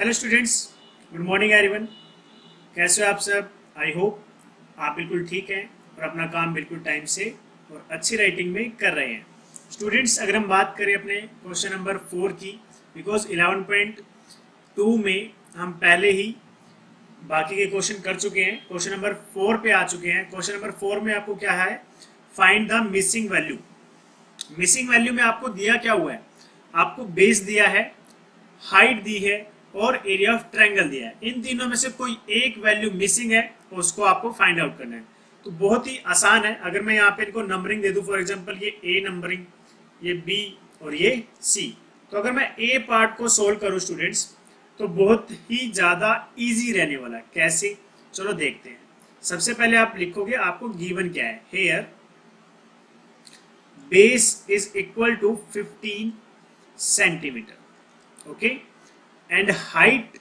Hello students, good morning everyone. कैसे हो आप सब? आई होप आप बिल्कुल ठीक हैं और अपना काम बिल्कुल टाइम से और अच्छी राइटिंग में कर रहे हैं। स्टूडेंट्स, अगर हम बात करें अपने क्वेश्चन नंबर 4 की, बिकॉज 11.2 में हम पहले ही बाकी के क्वेश्चन कर चुके हैं, क्वेश्चन नंबर 4 पे आ चुके हैं। क्वेश्चन नंबर 4 में आपको क्या है? Find the missing value. Missing value में आपको दिया क्या हुआ है? आपको बेस दिया है, हाइट दी है और एरिया ऑफ ट्रायंगल दिया है। इन तीनों में से कोई एक वैल्यू मिसिंग है, उसको आपको फाइंड आउट करना है। तो बहुत ही आसान है। अगर मैं यहाँ पे इनको नंबरिंग दे दूं, फॉर एग्जांपल ये ए नंबरिंग, ये बी और ये सी, तो अगर मैं ए पार्ट को सोल्व करूं स्टूडेंट्स, तो बहुत ही ज्यादा इजी रहने वाला है। कैसे? चलो देखते हैं। सबसे पहले आप लिखोगे, आपको गिवन क्या है। Here base is equal to 15 centimetre, okay, and height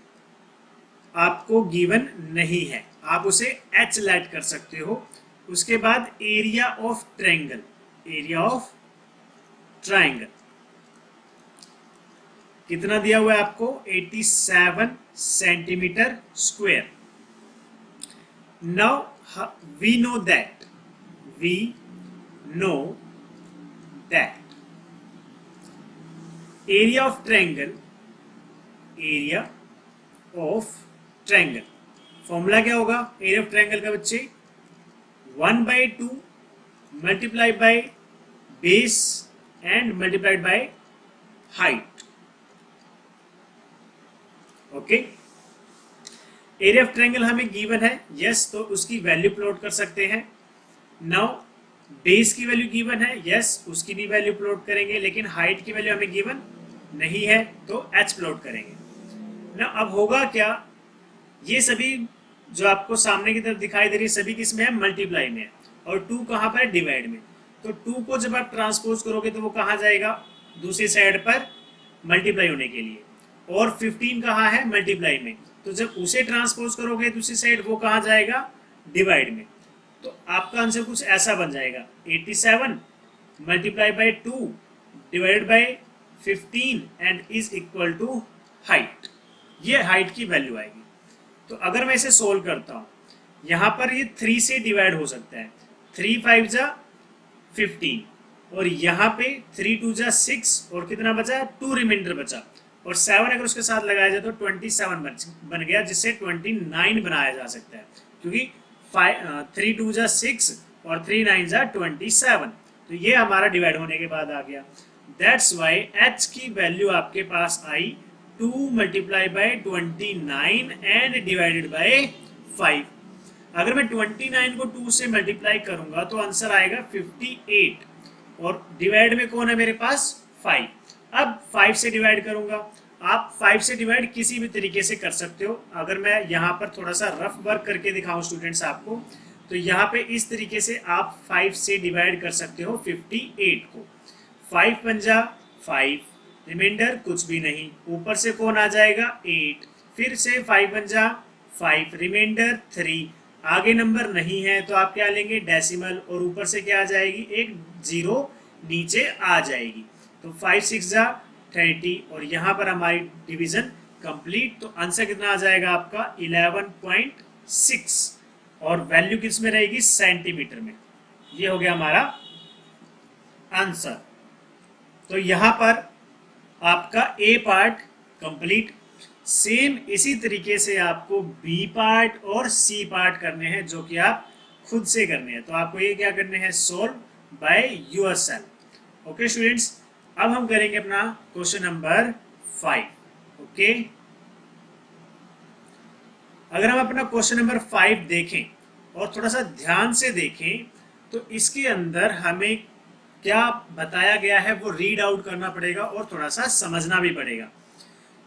आपको गिवन नहीं है, आप उसे एच लेट कर सकते हो। उसके बाद area of triangle, area of triangle कितना दिया हुआ है आपको? 87 centimetre square. Now we know that, we know that area of triangle, area of triangle formula क्या होगा एरिया ऑफ ट्रायंगल का बच्चे? 1/2 multiply by base and multiplied by height, okay. Area of triangle हमें गिवन है, yes, तो उसकी value plot कर सकते हैं। नाउ बेस की वैल्यू गिवन है, यस, उसकी भी वैल्यू प्लॉट करेंगे, लेकिन हाइट की वैल्यू हमें गिवन नहीं है, तो एच प्लॉट करेंगे ना। अब होगा क्या? ये सभी जो आपको सामने की तरफ दिखाई दे रही है, सभी किसमें है? मल्टीप्लाई में है। और 2 कहां पर है? डिवाइड में। तो 2 को जब आप ट्रांसपोज करोगे तो वो कहां जाएगा? दूसरी साइड पर मल्टीप्लाई होने के लिए। और 15 कहां है? मल्टीप्लाई में। तो जब उसे ट्रांसपोज करोगे दूसरी साइड, वो कहां जाएगा? डिवाइड में। तो आपका आंसर कुछ ऐसा बन जाएगा, 87 multiply by 2 divided by 15 and is equal to height. ये हाइट की वैल्यू आएगी। तो अगर मैं इसे सोल्व करता हूं, यहां पर ये 3 से डिवाइड हो सकता है। 3 5 जा 15 और यहाँ पे 3 2 जा 6 और कितना बचा? 2 रिमाइंडर बचा। और 7 अगर उसके साथ लगाया जाए तो 27 बन गया, जिससे 29 बनाया जा सकता है, क्योंकि 3 2 जा 6 और 3 9 जा 27। तो ये हमारा डिवाइड होने के बाद आ गया। दैट्स वाई एच की वैल्यू आपके पास आई 2 multiply by 29 and divided by 5। अगर मैं 29 को 2 से मल्टीप्लाई करूंगा तो आंसर आएगा 58, और डिवाइड में कौन है मेरे पास? 5। अब 5 से डिवाइड करूंगा। आप 5 से डिवाइड किसी भी तरीके से कर सकते हो। अगर मैं यहाँ पर थोड़ा सा रफ वर्क करके दिखाऊं स्टूडेंट्स आपको, तो यहाँ पे इस तरीके से आप 5 से डिवाइड कर सकते हो 58 को। 5 पंजा 5, रिमाइंडर कुछ भी नहीं, ऊपर से कौन आ जाएगा? 8, फिर से 5 पंजा 5, रिमाइंडर 3, आगे नंबर नहीं है तो आप क्या लेंगे? डेसिमल, और ऊपर से क्या आ जाएगी? एक जीरो नीचे आ जाएगी। तो 5 6 जा 30, और यहाँ पर हमारी डिवीजन कंप्लीट। तो आंसर कितना आ जाएगा आपका? 11.6, और वैल्यू किस में रहेगी? सेंटीमीटर में। ये हो गया हमारा आंसर। तो यहाँ पर आपका ए पार्ट कंप्लीट। सेम इसी तरीके से आपको बी पार्ट और सी पार्ट करने हैं, जो कि आप खुद से करने हैं। तो आपको ये क्या करने हैं? Solve by yourself. Okay students, अब हम करेंगे अपना क्वेश्चन नंबर 5। ओके, अगर हम अपना क्वेश्चन नंबर 5 देखें और थोड़ा सा ध्यान से देखें, तो इसके अंदर हमें क्या बताया गया है वो रीड आउट करना पड़ेगा और थोड़ा सा समझना भी पड़ेगा।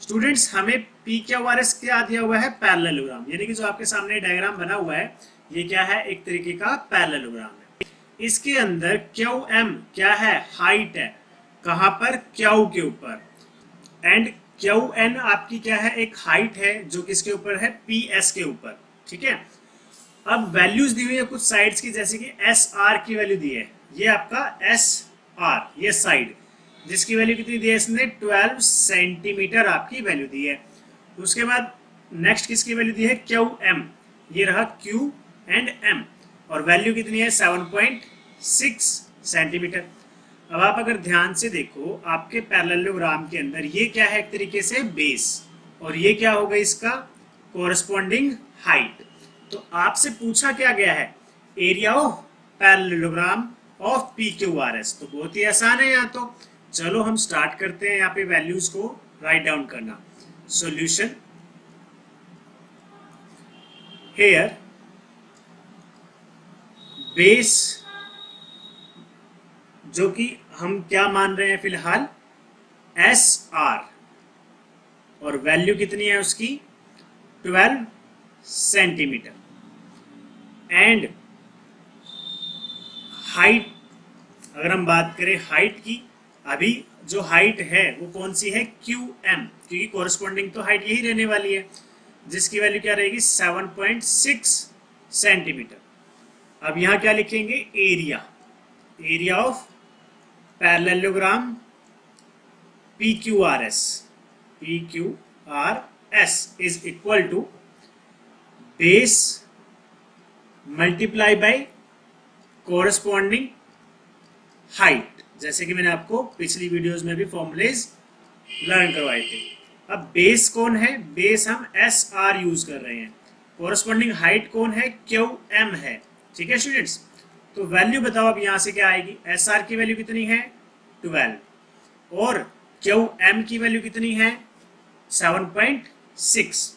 स्टूडेंट्स, हमें पी क्यू आर एस क्या दिया हुआ है? पैरेललोग्राम, यानी कि जो आपके सामने डायग्राम बना हुआ है, ये क्या है? एक तरीके का पैरेललोग्राम है। इसके अंदर क्यू एम क्या है? हाइट है। कहां पर? क्यू के ऊपर। एंड क्यू एन आपकी क्या है? एक हाइट है, जो किसके ऊपर है? पी एस के ऊपर। ठीक है। अब वैल्यूज दी हुई है कुछ साइड्स की, जैसे कि एस आर की वैल्यू दी है, ये आपका एस आर, ये साइड, जिसकी वैल्यू कितनी दी है इसने? 12 सेंटीमीटर आपकी वैल्यू दी है। उसके बाद नेक्स्ट किसकी वैल्यू दी है, क्यू एम, ये रहा क्यू एंड एम, और वैल्यू कितनी है 7.6 सेंटीमीटर। अब आप अगर ध्यान से देखो आपके पैरेललोग्राम के अंदर ये क्या है, एक तरीके से बेस, और ये क्या होगा इसका कोरस्पॉन्डिंग हाइट। तो आपसे पूछा क्या गया है, area of parallelogram of P Q R S. तो बहुत ही आसान है यहाँ तो। चलो हम स्टार्ट करते हैं यहाँ पे वैल्यूज को राइट डाउन करना। सॉल्यूशन, हेयर बेस जो कि हम क्या मान रहे हैं फिलहाल एस आर, और वैल्यू कितनी है उसकी 12 सेंटीमीटर, एंड हाइट अगर हम बात करें हाइट की, अभी जो हाइट है वो कौन सी है, क्यू एम, क्योंकि कोरस्पॉन्डिंग तो हाइट यही रहने वाली है, जिसकी वैल्यू क्या रहेगी 7.6 सेंटीमीटर। अब यहाँ क्या लिखेंगे, area, area of parallelogram PQRS, PQRS is equal to base multiply by corresponding height, जैसे कि मैंने आपको पिछली वीडियोस में भी फॉर्मूलेज लर्न करवाए थे। अब बेस कौन है, बेस हम SR यूज कर रहे हैं, कोरस्पॉन्डिंग हाइट कौन है, QM है। ठीक है स्टूडेंट्स, तो वैल्यू बताओ अब यहाँ से क्या आएगी, SR की वैल्यू कितनी है 12, और QM की वैल्यू कितनी है 7.6।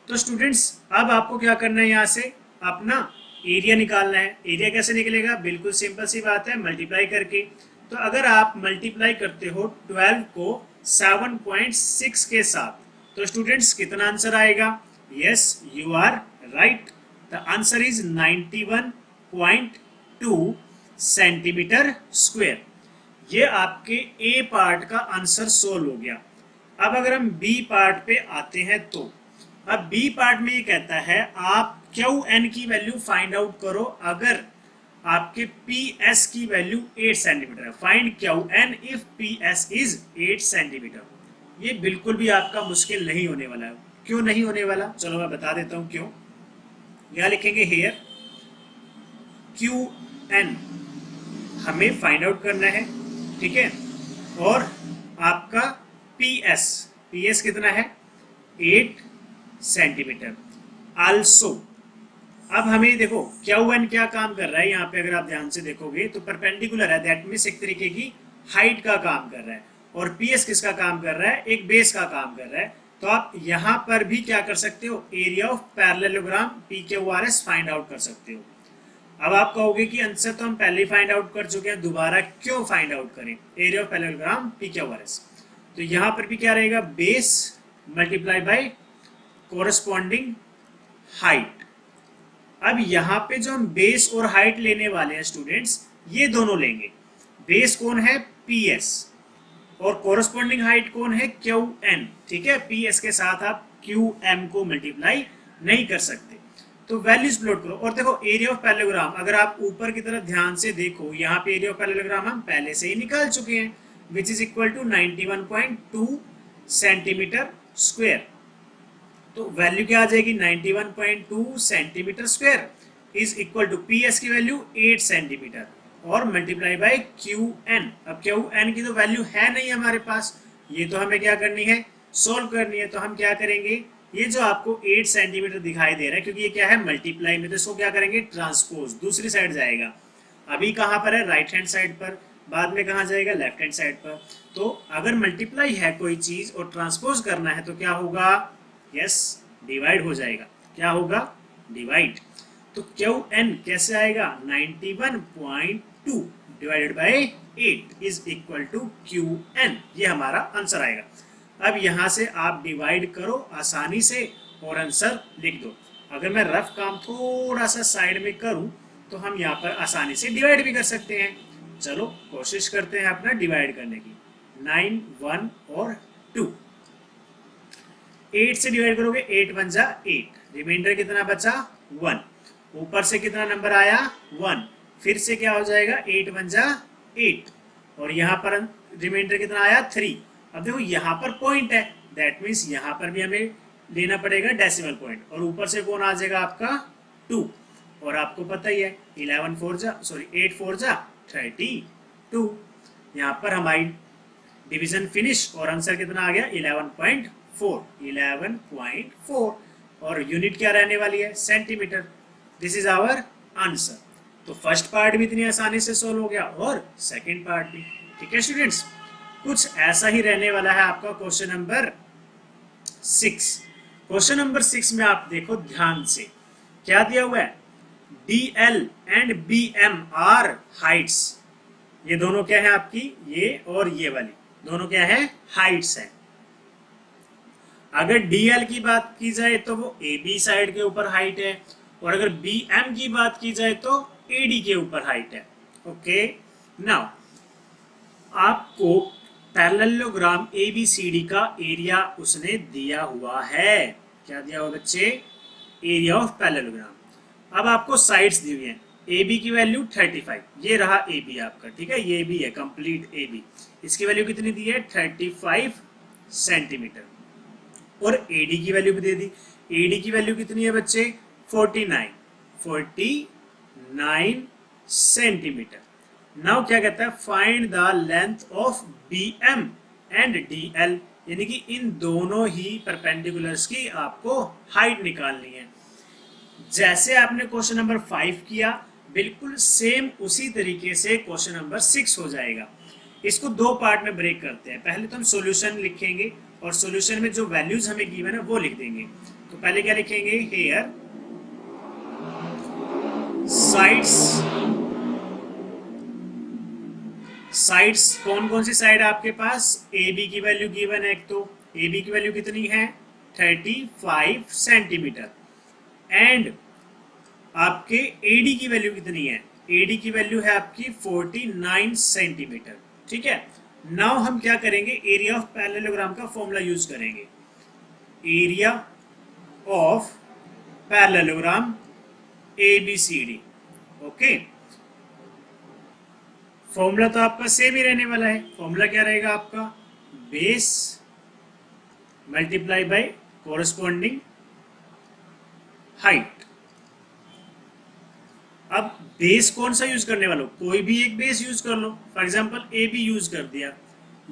तो स्टूडेंट्स अब आपको क्या करना है, यहाँ से अपना एरिया निकालना है। एरिया कैसे निकलेगा, बिल्कुल सिंपल सी बात है, मल्टीप्लाई करके। तो अगर आप मल्टीप्लाई करते हो 12 को 7.6 के साथ, तो स्टूडेंट्स कितना आंसर आएगा, yes you are right, the answer is 91.2 centimetre square. ये आपके ए पार्ट का आंसर सोल्व हो गया। अब अगर हम बी पार्ट पे आते हैं, तो अब बी पार्ट में ये कहता है आप क्यू एन की वैल्यू फाइंड आउट करो अगर आपके पी एस की वैल्यू 8 सेंटीमीटर है। Find Q N if P S is 8 centimetre. ये बिल्कुल भी आपका मुश्किल नहीं होने वाला है। क्यों नहीं होने वाला, चलो मैं बता देता हूं क्यों। यहां लिखेंगे हेयर क्यू एन हमें फाइंड आउट करना है, ठीक है, और आपका पी एस कितना है 8 सेंटीमीटर आल्सो। अब हमें देखो क्यू एन क्या काम कर रहा है, यहाँ पे अगर आप ध्यान से देखोगे तो परपेंडिकुलर है, दैट मीन्स एक तरीके की हाइट का काम कर रहा है, और पी एस किसका काम कर रहा है, एक बेस का काम कर रहा है। तो आप यहाँ पर भी क्या कर सकते हो, area of parallelogram P Q R S find out कर सकते हो। अब आप कहोगे कि आंसर तो हम पहले ही फाइंड आउट कर चुके हैं, दोबारा क्यों फाइंड आउट करें, area of parallelogram P Q R S. तो यहाँ पर भी क्या रहेगा, base multiply by corresponding height. अब यहाँ पे जो हम बेस और हाइट लेने वाले हैं स्टूडेंट्स, ये दोनों लेंगे। बेस कौन है पी एस, और कोरस्पॉन्डिंग हाइट कौन है क्यू एन। ठीक है, पी एस के साथ आप क्यू एम को मल्टीप्लाई नहीं कर सकते। तो वैल्यूज प्लॉट करो, और देखो एरिया ऑफ पैरेललोग्राम अगर आप ऊपर की तरफ ध्यान से देखो, यहाँ पे एरिया ऑफ पैरेललोग्राम हम पहले से ही निकाल चुके हैं, which is equal to 91.2 centimetre square. तो वैल्यू क्या आ जाएगी 91.2 centimetre square is equal to P S की वैल्यू 8 सेंटीमीटर और मल्टीप्लाई बाय क्यू एन। अब क्यू एन की तो वैल्यू है नहीं हमारे पास, ये तो हमें क्या करनी है, सोल्व करनी है। तो हम क्या करेंगे, ये जो आपको 8 सेंटीमीटर दिखाई दे रहा है, क्योंकि ये क्या है मल्टीप्लाई में, तो इसको क्या करेंगे ट्रांसपोज, दूसरी साइड जाएगा। अभी कहाँ पर है, राइट हैंड साइड पर, बाद में कहाँ जाएगा, लेफ्ट हैंड साइड पर। तो अगर मल्टीप्लाई है कोई चीज और ट्रांसपोज करना है तो क्या होगा, यस डिवाइड हो जाएगा। क्या होगा, डिवाइड। तो क्यू एन कैसे आएगा, 91.2 divided by 8 is equal to Q N, ये हमारा आंसर आएगा। अब यहां से आप डिवाइड करो आसानी से और आंसर लिख दो। अगर मैं रफ काम थोड़ा सा साइड में करूं तो हम यहाँ पर आसानी से डिवाइड भी कर सकते हैं। चलो कोशिश करते हैं अपना डिवाइड करने की। 9, 1 और 2, 8 से डिवाइड करोगे 8 1 जा 8, रिमाइंडर कितना बचा 1, ऊपर से कितना नंबर आया 1, फिर से क्या हो जाएगा 8 1 जा 8, और यहाँ पर रिमाइंडर कितना आया 3। अब देखो यहाँ पर पॉइंट है, दैट मीन्स यहाँ पर भी हमें लेना पड़ेगा डेसिमल पॉइंट, और ऊपर से कौन आ जाएगा आपका 2, और आपको पता ही है 8 4 जा 32। यहाँ पर हमारी डिवीजन फिनिश और आंसर कितना आ गया 11.4, और यूनिट क्या रहने वाली है centimetre. This is our answer. तो फर्स्ट पार्ट भी इतनी आसानी से सोल्व हो गया और सेकंड पार्ट भी। ठीक है स्टूडेंट्स, कुछ ऐसा ही रहने वाला है आपका क्वेश्चन नंबर 6। क्वेश्चन नंबर 6 में आप देखो ध्यान से क्या दिया हुआ है, DL and BM are heights. ये दोनों क्या है आपकी, ये और ये वाली दोनों क्या है, हाइट्स है। अगर DL की बात की जाए तो वो AB साइड के ऊपर हाइट है, और अगर BM की बात की जाए तो AD के ऊपर हाइट है। ओके, नाउ आपको पैरेललोग्राम ABCD का एरिया उसने दिया हुआ है। क्या दिया हुआ बच्चे, एरिया ऑफ पैरेललोग्राम। अब आपको साइड्स दी हुई हैं, AB की वैल्यू 35, ये रहा AB आपका, ठीक है, ये भी है कंप्लीट AB। इसकी वैल्यू कितनी दी है 35 सेंटीमीटर, और AD की वैल्यू भी दे दी। AD की वैल्यू कितनी है बच्चे 49 सेंटीमीटर। नाउ क्या कहता है, find the length of BM and DL, यानी कि इन दोनों ही परपेंडिकुलर्स की आपको हाइट निकालनी है। जैसे आपने क्वेश्चन नंबर 5 किया, बिल्कुल सेम उसी तरीके से क्वेश्चन नंबर 6 हो जाएगा। इसको दो पार्ट में ब्रेक करते हैं। पहले तो हम सॉल्यूशन लिखेंगे और सॉल्यूशन में जो वैल्यूज हमें गिवन है वो लिख देंगे। तो पहले क्या लिखेंगे, हेयर साइड्स कौन कौन सी साइड आपके पास, AB की वैल्यू गिवन है एक, तो AB की वैल्यू कितनी है 35 सेंटीमीटर, एंड आपके AD की वैल्यू कितनी है, AD की वैल्यू है आपकी 49 सेंटीमीटर। ठीक है, नाउ हम क्या करेंगे, एरिया ऑफ पैरेललोग्राम का फॉर्मूला यूज करेंगे। Area of parallelogram ABCD। Okay, formula तो आपका सेम ही रहने वाला है। फॉर्मूला क्या रहेगा आपका, base multiply by corresponding height. अब बेस कौन सा यूज करने वाला हो, कोई भी एक बेस यूज कर लो, फॉर एग्जांपल AB यूज कर दिया,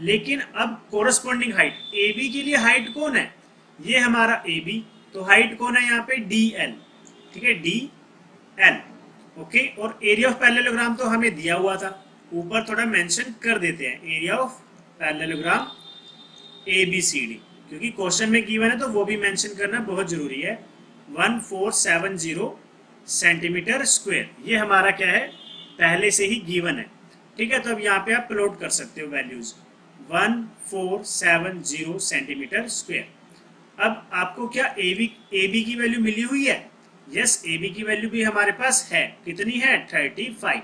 लेकिन अब कोरस्पॉन्डिंग हाइट, AB के लिए हाइट कौन है, ये हमारा AB, तो हाइट कौन है यहाँ पे DL। ठीक है, DL। ओके, और एरिया ऑफ पैरेललोग्राम तो हमें दिया हुआ था, ऊपर थोड़ा मेंशन कर देते हैं, एरिया ऑफ पैरेललोग्राम ABCD, क्योंकि क्वेश्चन में गिवन है तो वो भी मेंशन करना बहुत जरूरी है। 1470 सेंटीमीटर स्क्वायर, ये हमारा क्या है, पहले से ही गिवन है। ठीक है, तो अब यहाँ पे आप प्लॉट कर सकते हो वैल्यूज, 1470 सेंटीमीटर स्क्वायर। अब आपको क्या AB की वैल्यू मिली हुई है, यस, AB की वैल्यू भी हमारे पास है, कितनी है 35,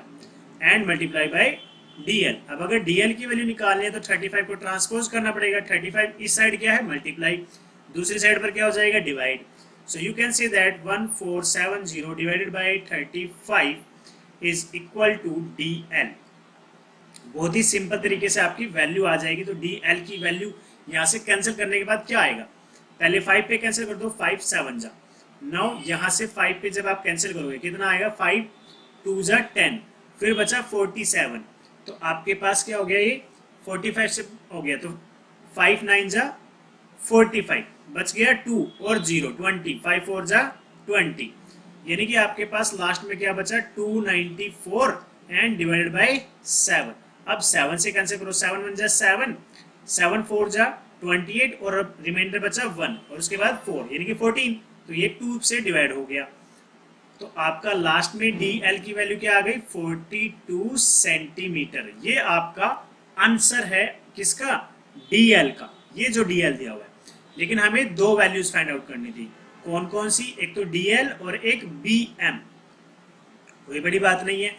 एंड मल्टीप्लाई बाय DL। अब अगर DL की वैल्यू निकालनी है तो 35 को ट्रांसपोज करना पड़ेगा, 35 इस साइड क्या है मल्टीप्लाई, दूसरी साइड पर क्या हो जाएगा divide. So you can say that 1470 divided by 35 is equal to DL। बहुत ही सिंपल तरीके से आपकी वैल्यू आ जाएगी। तो DL की वैल्यू यहाँ से कैंसिल करने के बाद क्या आएगा, पहले 5 पे कैंसिल कर दो, 5 7 जा, नाउ यहाँ से 5 पे जब आप कैंसिल करोगे कितना आएगा, 5 2 जा 10, फिर बचा 47, तो आपके पास क्या हो गया, ये 45 से हो गया, तो 5 9 जा 45, बच गया 2 और 0 20, 5 4 जा 20, यानी कि आपके पास लास्ट में क्या बचा 294 एंड डिवाइडेड बाय 7। अब 7 से कैंसिल करो, 7 1 जा 7, 7 4 जा 28, और अब रिमाइंडर बचा 1 और उसके बाद 4 यानी कि 14, तो ये 2 से डिवाइड हो गया। तो आपका लास्ट में DL की वैल्यू क्या आ गई 42 सेंटीमीटर। ये आपका आंसर है किसका, DL का, ये जो DL दिया हुआ है। लेकिन हमें दो वैल्यूज फाइंड आउट करनी थी, कौन कौन सी, एक तो DL और एक BM। कोई बड़ी बात नहीं है,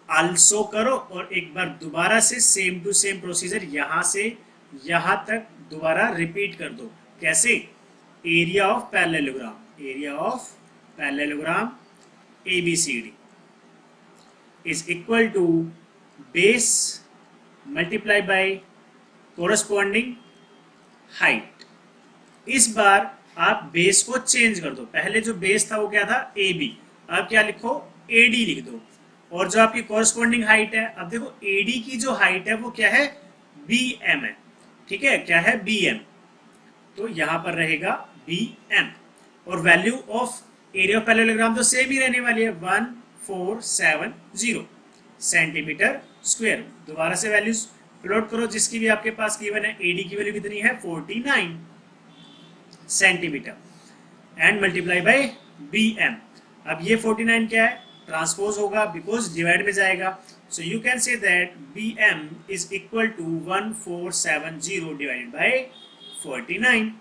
आल्सो करो और एक बार दोबारा से सेम टू सेम प्रोसीजर यहां से यहां तक दोबारा रिपीट कर दो। कैसे, area of parallelogram, area of parallelogram ABCD is equal to base multiply by corresponding height। इस बार आप बेस को चेंज कर दो। पहले जो बेस था वो क्या था, ए बी, अब क्या लिखो, ए डी लिख दो। और जो आपकी कॉरस्पॉन्डिंग हाइट है, अब देखो ए डी की जो हाइट है वो क्या है, बी एम है, ठीक है, क्या है, बी एम। तो यहां पर रहेगा बी एम। और value of area of parallelogram तो सेम ही रहने वाली है, 1470 सेंटीमीटर स्क्वायर। दोबारा से वैल्यूज प्लॉट करो जिसकी भी आपके पास गिवन है। एडी की वैल्यू कितनी है, 49 centimetre, and multiply by B M. अब ये 49 क्या है, ट्रांसपोज होगा बिकॉज डिवाइड में जाएगा। So you can say that B M is equal to 1470 divided by 49।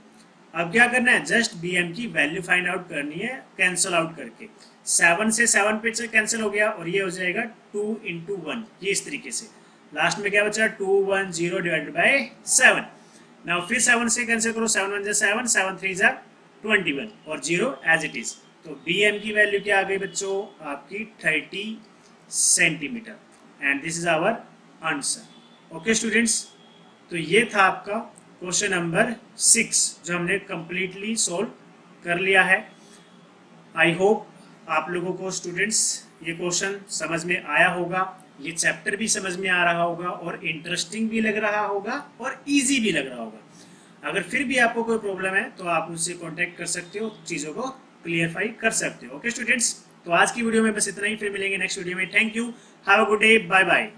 अब क्या करना है, जस्ट बी एम की वैल्यू फाइंड आउट करनी है कैंसल आउट करके। 7 से 7 पे कैंसिल हो गया और ये हो जाएगा 2 इंटू 1, ये इस तरीके से। लास्ट में क्या बचा, 210 डिवाइडेड बाय 7। नाउ फिर 7 से कैंसिल करो, 7 1 7, 7 3 21 और 0 एज इट इज। तो बी एम की वैल्यू क्या आ गई बच्चों, आपकी 30 centimetre, and this is our answer. Okay students, तो ये था आपका क्वेश्चन नंबर 6 जो हमने कंप्लीटली सोल्व कर लिया है। आई होप आप लोगों को स्टूडेंट्स ये क्वेश्चन समझ में आया होगा, ये चैप्टर भी समझ में आ रहा होगा और इंटरेस्टिंग भी लग रहा होगा और इजी भी लग रहा होगा। अगर फिर भी आपको कोई प्रॉब्लम है तो आप मुझसे कांटेक्ट कर सकते हो, चीज़ों को क्लियरफाई कर सकते हो। ओके स्टूडेंट्स, तो आज की वीडियो में बस इतना ही, फिर मिलेंगे नेक्स्ट वीडियो में। Thank you, have a good day, bye bye.